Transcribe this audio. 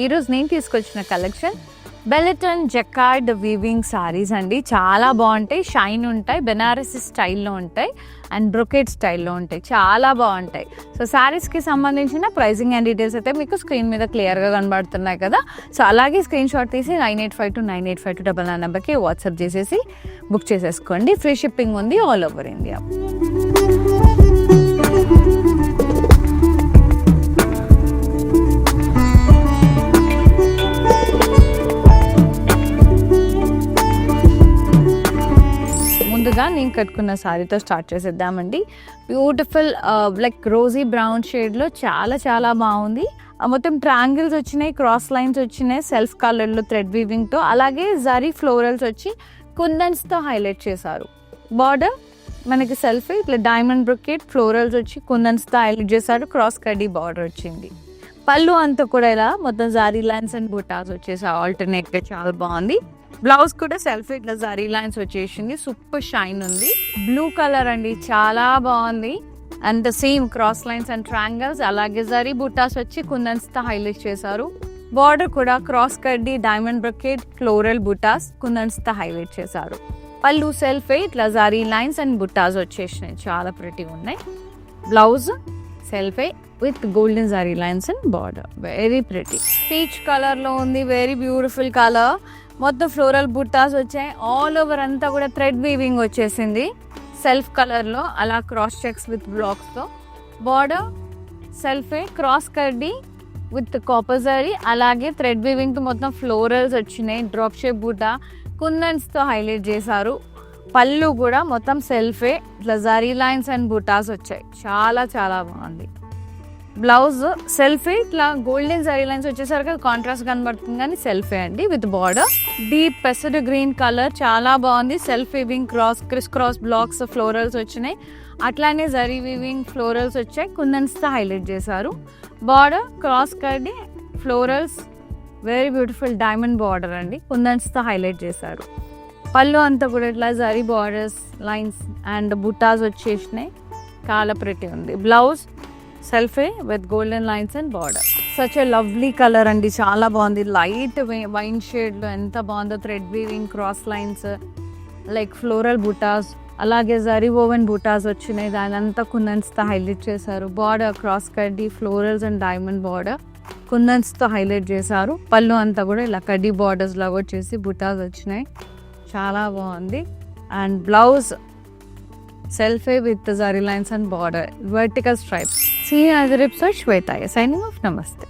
ఈరోజు నేను తీసుకొచ్చిన కలెక్షన్ బెల్లెటన్ జకార్డ్ వీవింగ్ సారీస్ అండి. చాలా బాగుంటాయి, షైన్ ఉంటాయి, బెనారసీ స్టైల్లో ఉంటాయి అండ్ బ్రొకెట్ స్టైల్లో ఉంటాయి. చాలా బాగుంటాయి. సో శారీస్కి సంబంధించిన ప్రైసింగ్ అండ్ డీటెయిల్స్ అయితే మీకు స్క్రీన్ మీద క్లియర్గా కనబడుతున్నాయి కదా. సో అలాగే స్క్రీన్ షాట్ తీసి 9852985299 నెంబర్కి వాట్సాప్ చేసేసి బుక్ చేసేసుకోండి. ఫ్రీ షిప్పింగ్ ఉంది ఆల్ ఓవర్ ఇండియా. ముందుగా నేను కట్టుకున్న శారీతో స్టార్ట్ చేసేద్దామండి. బ్యూటిఫుల్ లైక్ రోజీ బ్రౌన్ షేడ్లో చాలా చాలా బాగుంది. మొత్తం ట్రయాంగిల్స్ వచ్చినాయి, క్రాస్ లైన్స్ వచ్చినాయి, సెల్ఫ్ కలర్లో థ్రెడ్ వీవింగ్తో, అలాగే జరీ ఫ్లోరల్స్ వచ్చి కుందన్స్తో హైలైట్ చేశారు. బార్డర్ మనకి సెల్ఫ్ ఇట్లా డైమండ్ బ్రొకెట్ ఫ్లోరల్స్ వచ్చి కుందన్స్తో హైలైట్ చేశారు. క్రాస్ కడ్డీ బార్డర్ వచ్చింది. పళ్ళు అంతా కూడా ఇలా మొత్తం జారీ లైన్స్ అండ్ బుటాస్ వచ్చేసి ఆల్టర్నేట్గా చాలా బాగుంది. బ్లౌజ్ కూడా సెల్ఫ్ ఇట్లా జరీ లైన్స్ వచ్చేసింది. సూపర్ షైన్ ఉంది. బ్లూ కలర్ అండి, చాలా బాగుంది. And same cross lines and triangles, అలాగే జరీ బుటాస్ వచ్చి కుందన్స్తో హైలైట్ చేశారు. బార్డర్ కూడా క్రాస్ కడ్డీ డైమండ్ బ్రొకెట్ ఫ్లోరల్ బుటాస్ కుందన్స్తో హైలైట్ చేశారు. పళ్ళు సెల్ఫ్ ఇట్లా జరీ లైన్స్ అండ్ బుటాస్ వచ్చేసినాయి, చాలా ప్రిటీగా ఉన్నాయి. Blouse సెల్ఫే with golden zari lines and border, very pretty. Peach కలర్లో ఉంది, వెరీ బ్యూటిఫుల్ కలర్. మొత్తం ఫ్లోరల్ బుట్టాస్ వచ్చాయి. ఆల్ ఓవర్ అంతా కూడా థ్రెడ్ వీవింగ్ వచ్చేసింది సెల్ఫ్ కలర్లో, అలా క్రాస్ చెక్స్ విత్ బ్లాక్స్తో. బార్డర్ సెల్ఫే క్రాస్ కడ్డీ విత్ కాపర్ జరీ, అలాగే థ్రెడ్ వీవింగ్తో మొత్తం ఫ్లోరల్స్ వచ్చినాయి. డ్రాప్ షేప్ బుట్ట కుందన్స్తో హైలైట్ చేశారు. పళ్ళు కూడా మొత్తం సెల్ఫే ఇట్లా జరీ లైన్స్ అండ్ బుటాస్ వచ్చాయి, చాలా చాలా బాగుంది. బ్లౌజ్ సెల్ఫే ఇట్లా గోల్డెన్ జరీ లైన్స్ వచ్చేసరికి కాంట్రాస్ట్ కనబడుతుంది, కానీ సెల్ఫే అండి విత్ బార్డర్. డీప్ పెసడ్ గ్రీన్ కలర్, చాలా బాగుంది. Self weaving criss cross blocks florals వచ్చినాయి, అట్లానే జరీ వీవింగ్ ఫ్లోరల్స్ వచ్చాయి, కుందన్స్తో హైలైట్ చేశారు. బార్డర్ క్రాస్ కడ్డీ florals, very beautiful diamond border అండి, కుందన్స్తో హైలైట్ చేశారు. పళ్ళు అంతా కూడా ఇట్లా zari borders lines and butas వచ్చేసినాయి, చాలా ప్రిటీ ఉంది. Blouse సెల్ఫే with golden lines and border. Such a lovely colour అండి, చాలా బాగుంది. లైట్ వైన్ షేడ్లో ఎంత బాగుందో. Thread weaving cross lines like floral butas, అలాగే జరీ ఓవెన్ బుటాస్ వచ్చినాయి, దాని అంతా కుందన్స్తో హైలైట్ చేశారు. బార్డర్ క్రాస్ కడ్డీ ఫ్లోరల్స్ అండ్ డైమండ్ బార్డర్ కుందన్స్తో హైలైట్ చేశారు. పళ్ళు అంతా కూడా ఇలా కడ్డీ బార్డర్స్ లాగా వచ్చేసి బుటాస్ వచ్చినాయి, చాలా బాగుంది. And blouse సెల్ఫే with zari lines and border, vertical stripes. See you in another episode. Shweta signing off. Namaste.